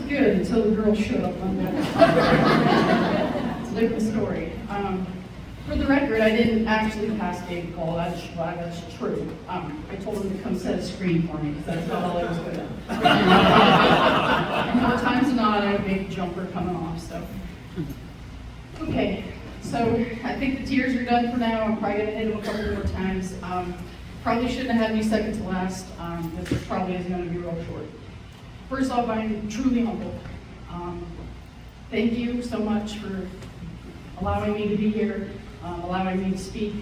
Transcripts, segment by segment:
good until the girls showed up one day. It's a different story. For the record, I didn't actually pass Dave Cole. That's true. I told him to come set a screen for me because that's about all I was good at. And more times than not, I had a big jumper coming off. So, okay. So I think the tears are done for now. I'm probably gonna hit him a couple more times. Probably shouldn't have had me second to last. This probably is going to be real short. First off, I'm truly humbled. Thank you so much for allowing me to be here, allowing me to speak,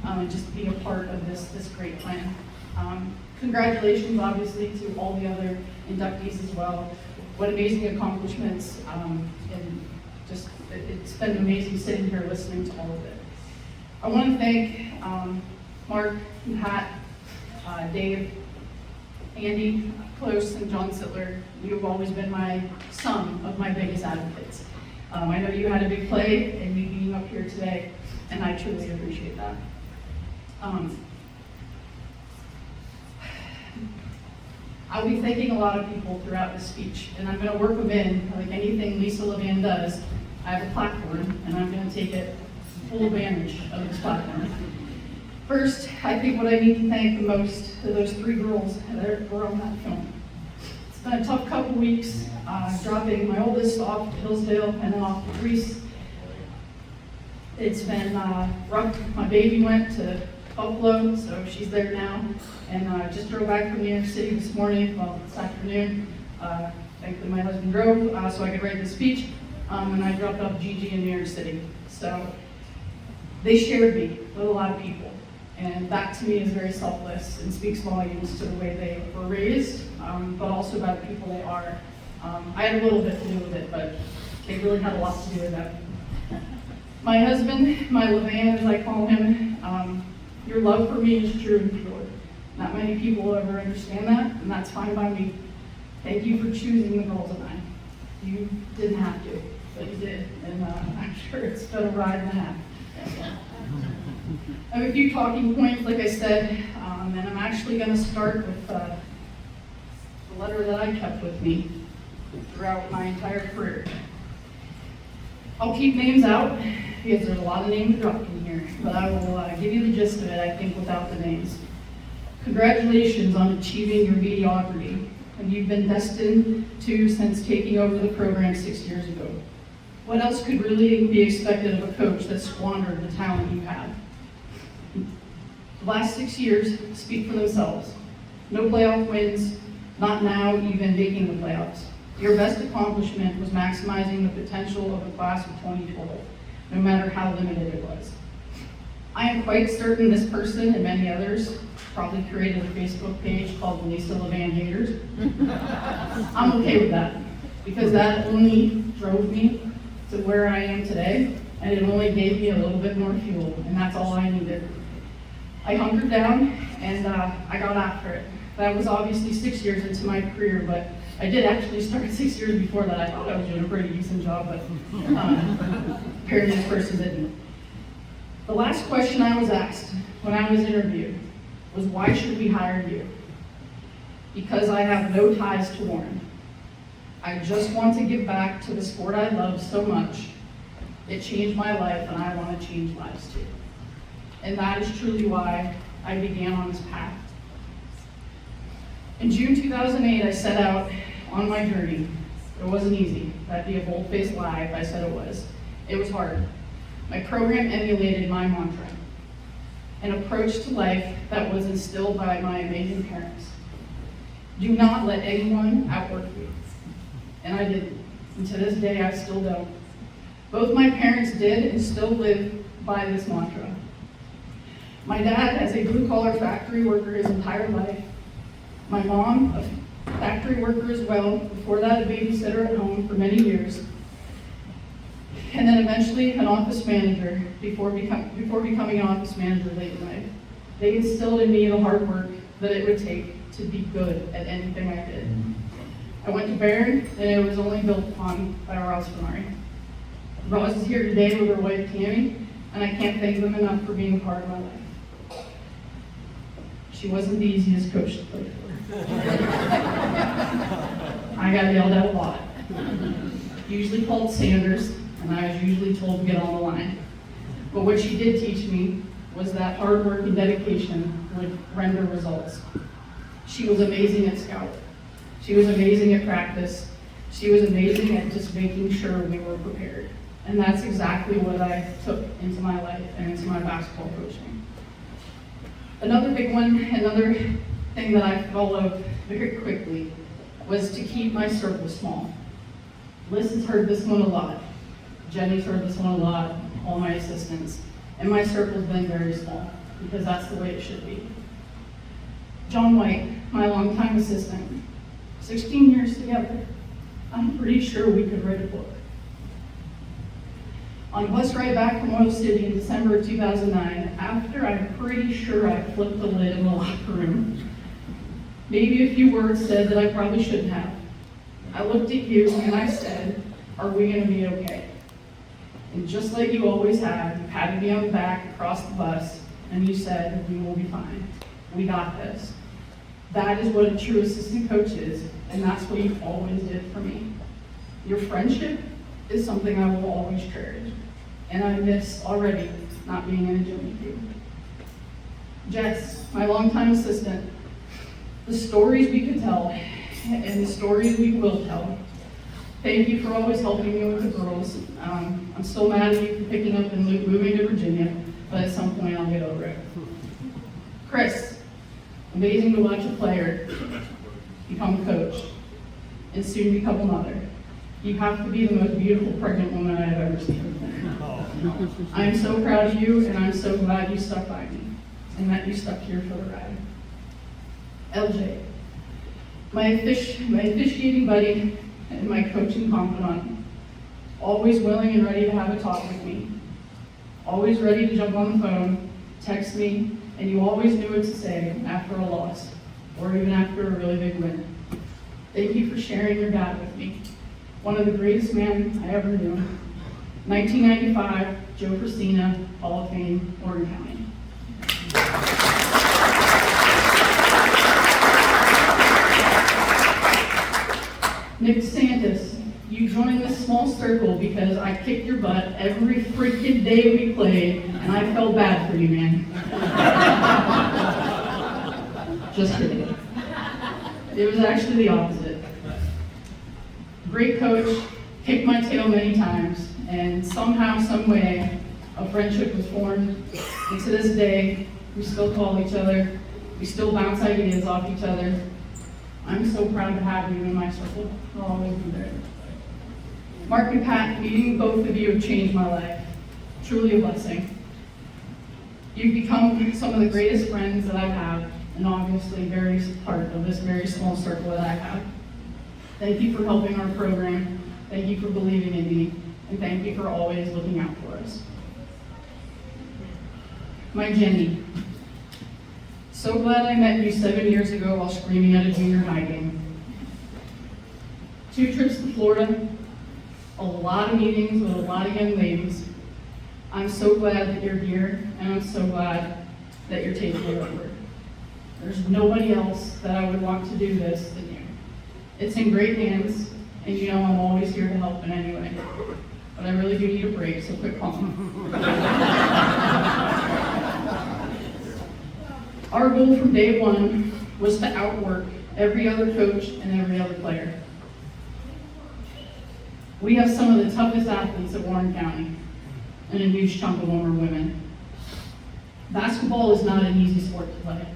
and just be a part of this great plan. Congratulations, obviously, to all the other inductees as well. What amazing accomplishments, and just it's been amazing sitting here listening to all of it. I want to thank Mark and Pat, Dave, Andy Close, and John Sittler. You've always been some of my biggest advocates. I know you had a big play in me being up here today, and I truly appreciate that. I'll be thanking a lot of people throughout this speech, and I'm going to work them in, like anything Lisa LaVan does. I have a platform, and I'm going to take it full advantage of this platform. First, I think what I need to thank the most are those three girls that were on that film. It's been a tough couple weeks, dropping my oldest off to Hillsdale and then off to Greece. It's been rough. My baby went to Buffalo, so she's there now. And just drove back from New York City this morning, well, this afternoon. Thankfully my husband drove so I could write the speech, and I dropped off Gigi in New York City. So they shared me with a lot of people. And that to me is very selfless and speaks volumes to the way they were raised, but also about the people they are. I had a little bit to do with it, but they really had a lot to do with that. My husband, my LaVan as I call him, your love for me is true and pure. Not many people will ever understand that, and that's fine by me. Thank you for choosing the girls and I. You didn't have to, but you did, and I'm sure it's been a ride and a half. I have a few talking points, like I said, and I'm actually going to start with the letter that I kept with me throughout my entire career. I'll keep names out because there's a lot of names dropped in here, but I will give you the gist of it, I think, without the names. Congratulations on achieving your mediocrity, and you've been destined to since taking over the program 6 years ago. What else could really be expected of a coach that squandered the talent you have? The last 6 years speak for themselves. No playoff wins, not now even making the playoffs. Your best accomplishment was maximizing the potential of the class of 2012, no matter how limited it was. I am quite certain this person and many others probably created a Facebook page called the Lisa LaVan Haters. I'm okay with that, because that only drove me to where I am today, and it only gave me a little bit more fuel, and that's all I needed. I hunkered down, and I got after it. That was obviously 6 years into my career, but I did actually start 6 years before that. I thought I was doing a pretty decent job, but apparently this person didn't. The last question I was asked when I was interviewed was, why should we hire you? Because I have no ties to Warren. I just want to give back to the sport I love so much. It changed my life, and I want to change lives too. And that is truly why I began on this path. In June 2008, I set out on my journey. It wasn't easy. That'd be a bold-faced lie if I said it was. It was hard. My program emulated my mantra, an approach to life that was instilled by my amazing parents. Do not let anyone outwork you. And I didn't. And to this day, I still don't. Both my parents did and still live by this mantra. My dad, as a blue-collar factory worker his entire life. My mom, a factory worker as well, before that a babysitter at home for many years. And then eventually an office manager before becoming an office manager late in life. They instilled in me the hard work that it would take to be good at anything I did. I went to Barron, and it was only built upon by Ross Fenari. Ross is here today with her wife Tammy, and I can't thank them enough for being a part of my life. She wasn't the easiest coach to play for. I got yelled at a lot. usually called Sanders, and I was usually told to get on the line. But what she did teach me was that hard work and dedication would render results. She was amazing at scout. She was amazing at practice. She was amazing at just making sure we were prepared. And that's exactly what I took into my life and into my basketball coaching. Another big one, another thing that I followed very quickly was to keep my circle small. Liz has heard this one a lot. Jenny's heard this one a lot, all my assistants. And my circle's been very small, because that's the way it should be. John White, my longtime assistant, 16 years together. I'm pretty sure we could write a book. On a bus ride back from Oil City in December of 2009, after I'm pretty sure I flipped the lid in the locker room, maybe a few words said that I probably shouldn't have. I looked at you and I said, "Are we gonna be okay?" And just like you always have, you patted me on the back across the bus and you said, "We will be fine. We got this." That is what a true assistant coach is, and that's what you always did for me. Your friendship is something I will always cherish, and I miss already not being in a gym with you. Jess, my longtime assistant, the stories we could tell and the stories we will tell. Thank you for always helping me with the girls. I'm so mad at you for picking up and moving to Virginia, but at some point I'll get over it. Chris, amazing to watch a player become a coach and soon become a mother. You have to be the most beautiful pregnant woman I have ever seen. I am so proud of you, and I'm so glad you stuck by me and that you stuck here for the ride. LJ, my officiating buddy and my coaching confidant, always willing and ready to have a talk with me, always ready to jump on the phone, text me, and you always knew what to say after a loss or even after a really big win. Thank you for sharing your dad with me. One of the greatest men I ever knew. 1995, Joe Christina, Hall of Fame, Oregon County. Nick DeSantis, you joined this small circle because I kicked your butt every freaking day we played, and I felt bad for you, man. Just kidding. It was actually the opposite. Great coach, kicked my tail many times, and somehow, some way, a friendship was formed. And to this day, we still call each other. We still bounce ideas off each other. I'm so proud to have you in my circle. I'll always be there. Mark and Pat, meeting both of you have changed my life. Truly a blessing. You've become some of the greatest friends that I have, and obviously very part of this very small circle that I have. Thank you for helping our program. Thank you for believing in me. And thank you for always looking out for us. My Jenny. So glad I met you 7 years ago while screaming at a junior high game. 2 trips to Florida, a lot of meetings with a lot of young ladies. I'm so glad that you're here, and I'm so glad that you're taking it over. There's nobody else that I would want to do this than you. It's in great hands, and you know I'm always here to help in any way. But I really do need a break, so quit calling. Our goal from day one was to outwork every other coach and every other player. We have some of the toughest athletes at Warren County, and a huge chunk of them are women. Basketball is not an easy sport to play.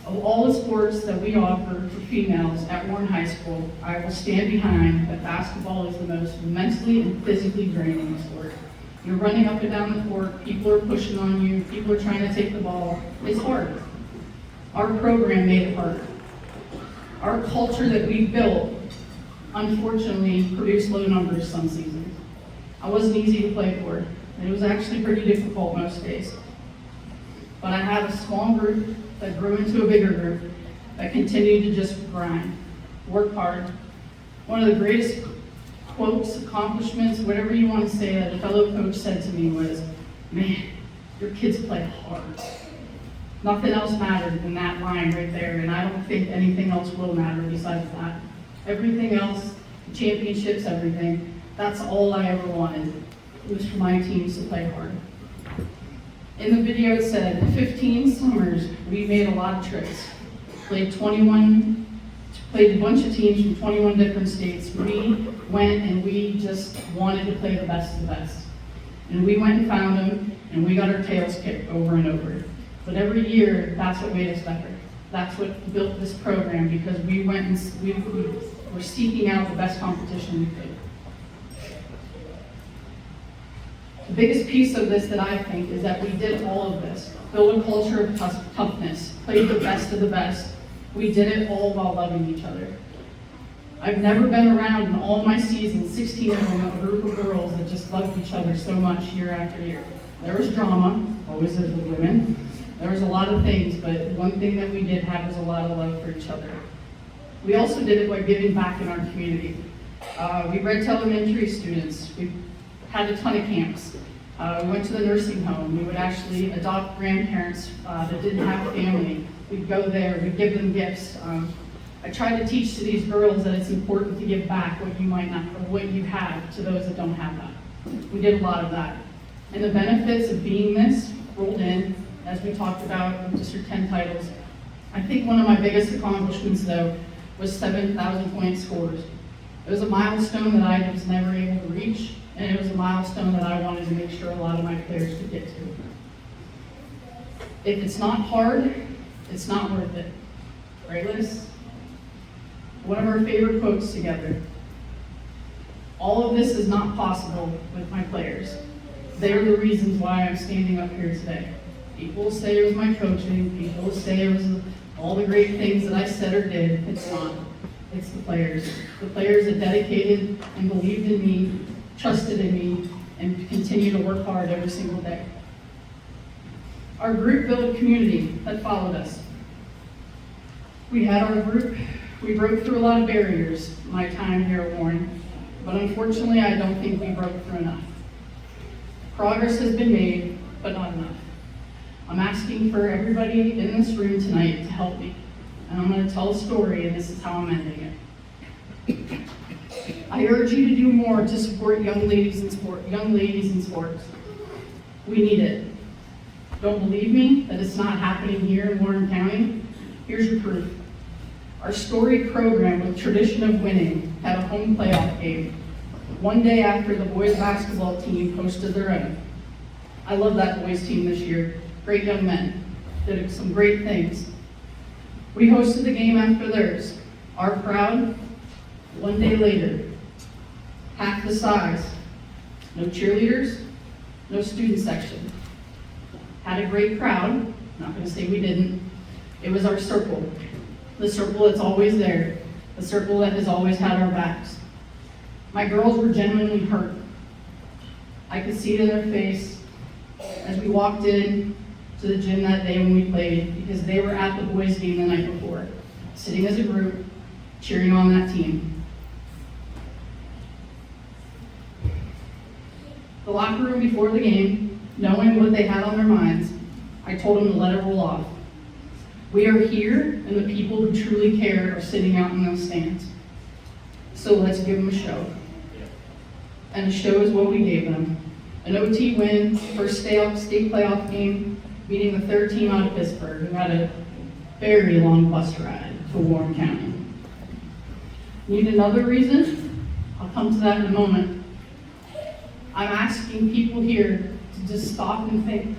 Of all the sports that we offer for females at Warren High School, I will stand behind that basketball is the most mentally and physically draining sport. You're running up and down the court, people are pushing on you, people are trying to take the ball. It's hard. Our program made it hard. Our culture that we built, unfortunately, produced low numbers some seasons. I wasn't easy to play for, and it was actually pretty difficult most days. But I had a small group that grew into a bigger group that continued to just grind, work hard. One of the greatest quotes, accomplishments, whatever you want to say, that a fellow coach said to me was, "Man, your kids play hard." Nothing else mattered than that line right there, and I don't think anything else will matter besides that. Everything else championships, everything. That's all I ever wanted. It was for my teams to play hard. In the video it said, 15 summers, we made a lot of trips. Played a bunch of teams from 21 different states. We went and we just wanted to play the best of the best. And we went and found them, and we got our tails kicked over and over. But every year, that's what made us better. That's what built this program, because we went and we were seeking out the best competition we could. The biggest piece of this that I think is that we did all of this. Build a culture of toughness, played the best of the best. We did it all while loving each other. I've never been around in all my seasons, 16 of them, a group of girls that just loved each other so much year after year. There was drama, always is with women. There was a lot of things, but one thing that we did have was a lot of love for each other. We also did it by giving back in our community. We read to elementary students. We had a ton of camps. We went to the nursing home. We would actually adopt grandparents that didn't have a family. We'd go there, we'd give them gifts. I tried to teach to these girls that it's important to give back what you might not, or what you have, to those that don't have that. We did a lot of that. And the benefits of being this rolled in, as we talked about with District 10 titles. I think one of my biggest accomplishments, though, was 7,000 point scores. It was a milestone that I was never able to reach, and it was a milestone that I wanted to make sure a lot of my players could get to. If it's not hard, it's not worth it. Right, Liz? One of our favorite quotes together. All of this is not possible with my players. They're the reasons why I'm standing up here today. People will say it was my coaching, people will say it was all the great things that I said or did. It's not. It's the players. The players that dedicated and believed in me, trusted in me, and continue to work hard every single day. Our group built a community that followed us. We had our group. We broke through a lot of barriers my time here at Warren, but unfortunately I don't think we broke through enough. Progress has been made, but not enough. I'm asking for everybody in this room tonight to help me, and I'm going to tell a story, and this is how I'm ending it. I urge you to do more to support young ladies in sports. We need it. Don't believe me that it's not happening here in Warren County? Here's your proof. Our storied program with tradition of winning had a home playoff game one day after the boys basketball team hosted their own. I love that boys team this year. Great young men. Did some great things. We hosted the game after theirs. Our crowd, one day later, half the size. No cheerleaders, no student section. Had a great crowd. Not going to say we didn't. It was our circle. The circle that's always there. The circle that has always had our backs. My girls were genuinely hurt. I could see it in their face as we walked in to the gym that day when we played, because they were at the boys' game the night before, sitting as a group, cheering on that team. The locker room before the game, knowing what they had on their minds, I told them to let it roll off. We are here, and the people who truly care are sitting out in those stands. So let's give them a show. And a show is what we gave them. An OT win, first state playoff game, beating the third team out of Pittsburgh, who had a very long bus ride to Warren County. Need another reason? I'll come to that in a moment. I'm asking people here to just stop and think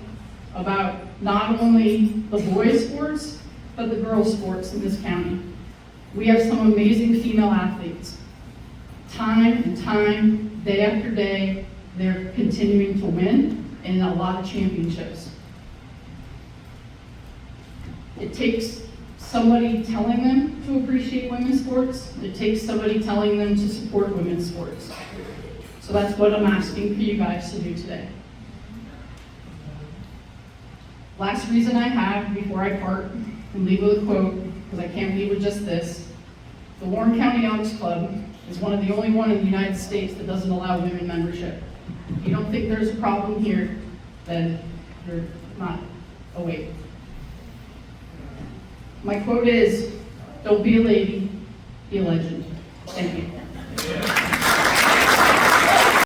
about not only the boys' sports, but the girls' sports in this county. We have some amazing female athletes. Time and time, day after day, they're continuing to win in a lot of championships. It takes somebody telling them to appreciate women's sports. It takes somebody telling them to support women's sports. So that's what I'm asking for you guys to do today. Last reason I have before I part and leave with a quote, because I can't leave with just this. The Warren County Elks Club is one of the only one in the United States that doesn't allow women membership. If you don't think there's a problem here, then you're not awake. My quote is, don't be a lady, be a legend. Thank you. you.